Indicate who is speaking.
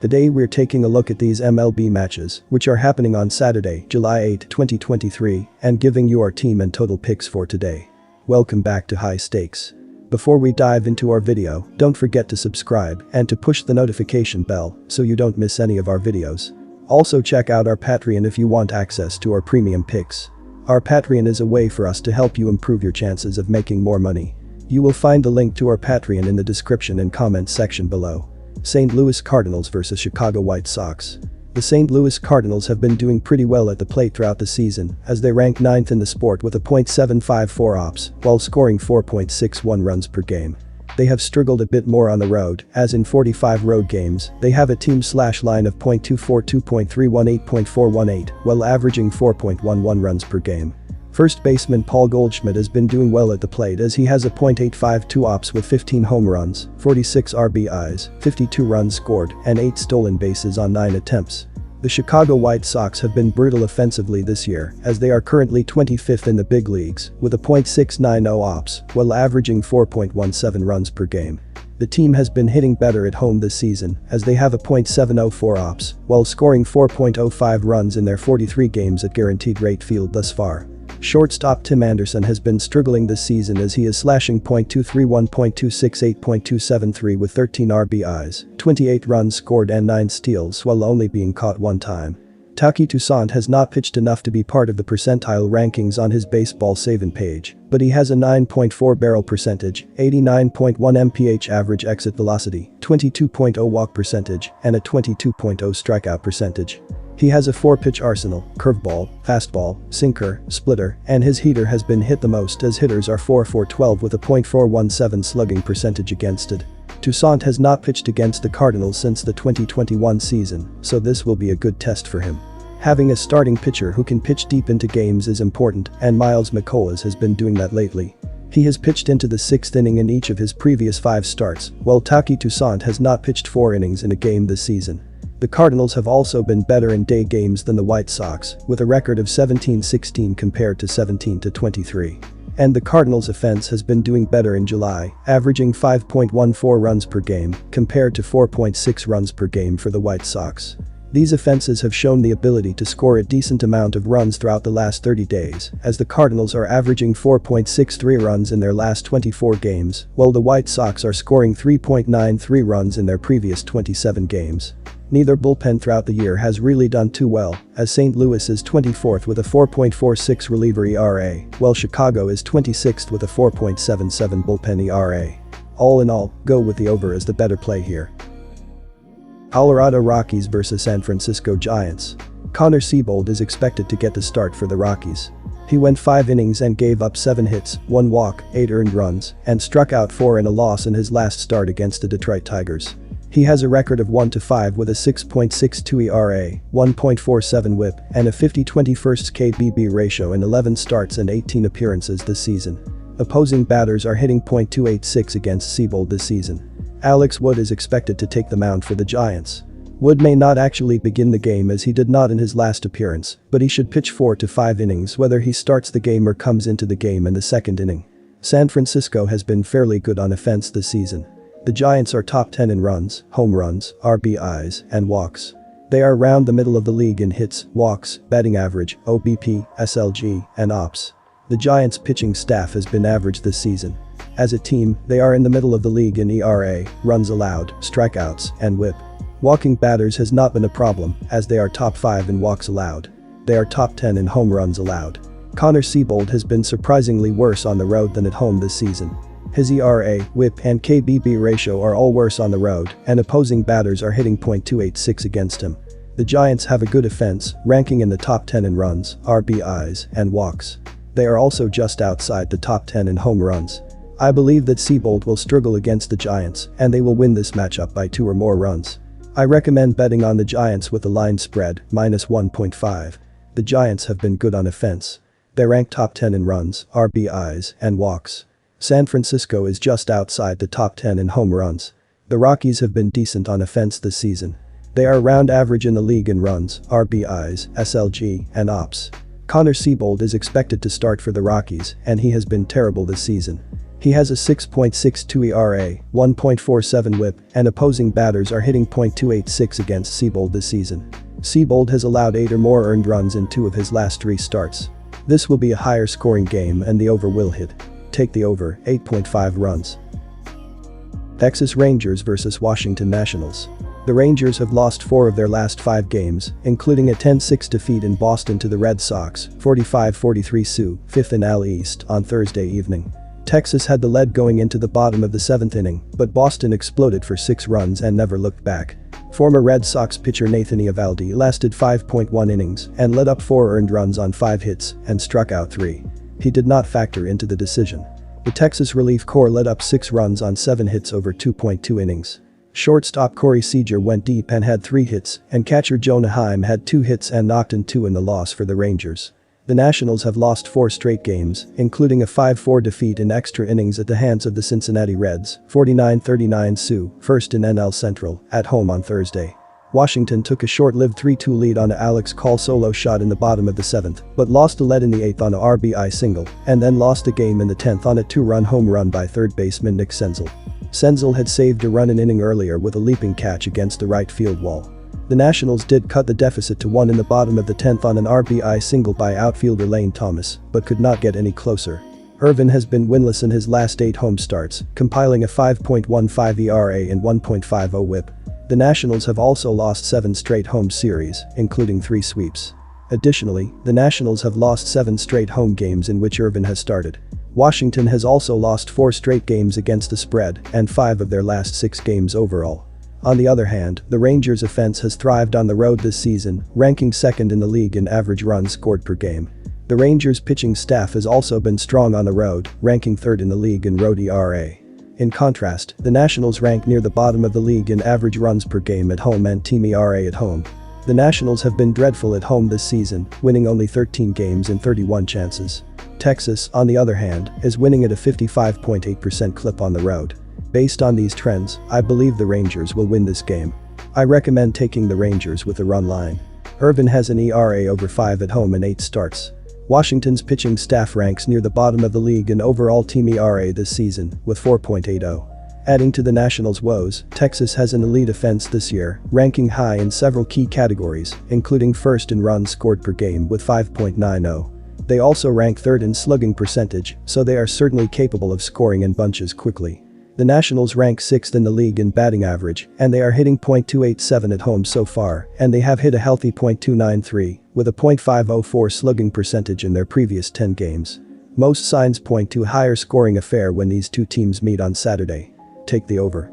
Speaker 1: Today we're taking a look at these MLB matches, which are happening on Saturday, July 8, 2023, and giving you our team and total picks for today. Welcome back to High Stakes. Before we dive into our video, don't forget to subscribe and to push the notification bell so you don't miss any of our videos. Also check out our Patreon if you want access to our premium picks. Our Patreon is a way for us to help you improve your chances of making more money. You will find the link to our Patreon in the description and comments section below. St. Louis Cardinals vs Chicago White Sox. The St. Louis Cardinals have been doing pretty well at the plate throughout the season as they rank 9th in the sport with a .754 ops while scoring 4.61 runs per game. They have struggled a bit more on the road, as in 45 road games, they have a team slash line of .242, .318, .418, while averaging 4.11 runs per game. First baseman Paul Goldschmidt has been doing well at the plate as he has a .852 ops with 15 home runs, 46 RBIs, 52 runs scored, and 8 stolen bases on 9 attempts. The Chicago White Sox have been brutal offensively this year as they are currently 25th in the big leagues with a .690 ops while averaging 4.17 runs per game. The team has been hitting better at home this season as they have a .704 ops while scoring 4.05 runs in their 43 games at Guaranteed Rate Field thus far. Shortstop Tim Anderson has been struggling this season as he is slashing .231, .268, .273 with 13 RBIs, 28 runs scored and 9 steals while only being caught one time. Taiki Toussaint has not pitched enough to be part of the percentile rankings on his baseball saving page, but he has a 9.4 barrel percentage, 89.1 mph average exit velocity, 22.0 walk percentage, and a 22.0 strikeout percentage. He has a 4-pitch arsenal, curveball, fastball, sinker, splitter, and his heater has been hit the most as hitters are 4-for-12 with a .417 slugging percentage against it. Toussaint has not pitched against the Cardinals since the 2021 season, so this will be a good test for him. Having a starting pitcher who can pitch deep into games is important, and Miles McCollum has been doing that lately. He has pitched into the 6th inning in each of his previous 5 starts, while Taiki Toussaint has not pitched 4 innings in a game this season. The Cardinals have also been better in day games than the White Sox, with a record of 17-16 compared to 17-23. And the Cardinals' offense has been doing better in July, averaging 5.14 runs per game, compared to 4.6 runs per game for the White Sox. These offenses have shown the ability to score a decent amount of runs throughout the last 30 days, as the Cardinals are averaging 4.63 runs in their last 24 games, while the White Sox are scoring 3.93 runs in their previous 27 games. Neither bullpen throughout the year has really done too well, as St. Louis is 24th with a 4.46 reliever ERA, while Chicago is 26th with a 4.77 bullpen ERA. All in all, go with the over as the better play here. Colorado Rockies vs San Francisco Giants. Connor Seabold is expected to get the start for the Rockies. He went 5 innings and gave up 7 hits, 1 walk, 8 earned runs, and struck out 4 in a loss in his last start against the Detroit Tigers. He has a record of 1-5 with a 6.62 ERA, 1.47 WHIP, and a 50/21 KBB ratio in 11 starts and 18 appearances this season. Opposing batters are hitting .286 against Seabold this season. Alex Wood is expected to take the mound for the Giants. Wood may not actually begin the game as he did not in his last appearance, but he should pitch 4 to 5 innings whether he starts the game or comes into the game in the 2nd inning. San Francisco has been fairly good on offense this season. The Giants are top 10 in runs, home runs, RBIs, and walks. They are around the middle of the league in hits, walks, batting average, OBP, SLG, and ops. The Giants' pitching staff has been average this season. As a team, they are in the middle of the league in ERA, runs allowed, strikeouts, and WHIP. Walking batters has not been a problem, as they are top 5 in walks allowed. They are top 10 in home runs allowed. Connor Seabold has been surprisingly worse on the road than at home this season. His ERA, WHIP, and KBB ratio are all worse on the road, and opposing batters are hitting .286 against him. The Giants have a good offense, ranking in the top 10 in runs, RBIs, and walks. They are also just outside the top 10 in home runs. I believe that Seabold will struggle against the Giants, and they will win this matchup by 2 or more runs. I recommend betting on the Giants with the line spread, -1.5. The Giants have been good on offense. They rank top 10 in runs, RBIs, and walks. San Francisco is just outside the top 10 in home runs. The Rockies have been decent on offense this season. They are around average in the league in runs, RBIs, SLG, and ops. Connor Seabold is expected to start for the Rockies, and he has been terrible this season. He has a 6.62 ERA, 1.47 whip, and opposing batters are hitting .286 against Seabold this season. Seabold has allowed 8 or more earned runs in 2 of his last 3 starts. This will be a higher scoring game and the over will hit. Take the over, 8.5 runs. Texas Rangers vs Washington Nationals. The Rangers have lost 4 of their last 5 games, including a 10-6 defeat in Boston to the Red Sox, 45-43 Sioux, 5th in AL East, on Thursday evening. Texas had the lead going into the bottom of the 7th inning, but Boston exploded for 6 runs and never looked back. Former Red Sox pitcher Nathan Eovaldi lasted 5.1 innings and led up 4 earned runs on 5 hits and struck out 3. He did not factor into the decision. The Texas relief corps led up 6 runs on 7 hits over 2.2 innings. Shortstop Corey Seager went deep and had 3 hits, and catcher Jonah Heim had 2 hits and knocked in 2 in the loss for the Rangers. The Nationals have lost 4 straight games, including a 5-4 defeat in extra innings at the hands of the Cincinnati Reds, 49-39 Sioux, 1st in NL Central, at home on Thursday. Washington took a short-lived 3-2 lead on a Alex Call solo shot in the bottom of the 7th, but lost a lead in the 8th on a RBI single, and then lost a game in the 10th on a 2-run home run by third baseman Nick Senzel. Senzel had saved a run an inning earlier with a leaping catch against the right field wall. The Nationals did cut the deficit to 1 in the bottom of the 10th on an RBI single by outfielder Lane Thomas, but could not get any closer. Irvin has been winless in his last 8 home starts, compiling a 5.15 ERA and 1.50 whip. The Nationals have also lost 7 straight home series, including 3 sweeps. Additionally, the Nationals have lost 7 straight home games in which Irvin has started. Washington has also lost 4 straight games against the spread and 5 of their last 6 games overall. On the other hand, the Rangers' offense has thrived on the road this season, ranking 2nd in the league in average runs scored per game. The Rangers' pitching staff has also been strong on the road, ranking 3rd in the league in road ERA. In contrast, the Nationals rank near the bottom of the league in average runs per game at home and team ERA at home. The Nationals have been dreadful at home this season, winning only 13 games in 31 chances. Texas, on the other hand, is winning at a 55.8% clip on the road. Based on these trends, I believe the Rangers will win this game. I recommend taking the Rangers with a run line. Irvin has an ERA over 5 at home in 8 starts. Washington's pitching staff ranks near the bottom of the league in overall team ERA this season, with 4.80. Adding to the Nationals' woes, Texas has an elite offense this year, ranking high in several key categories, including 1st in runs scored per game with 5.90. They also rank 3rd in slugging percentage, so they are certainly capable of scoring in bunches quickly. The Nationals rank 6th in the league in batting average, and they are hitting .287 at home so far, and they have hit a healthy .293, with a .504 slugging percentage in their previous 10 games. Most signs point to a higher scoring affair when these 2 teams meet on Saturday. Take the over.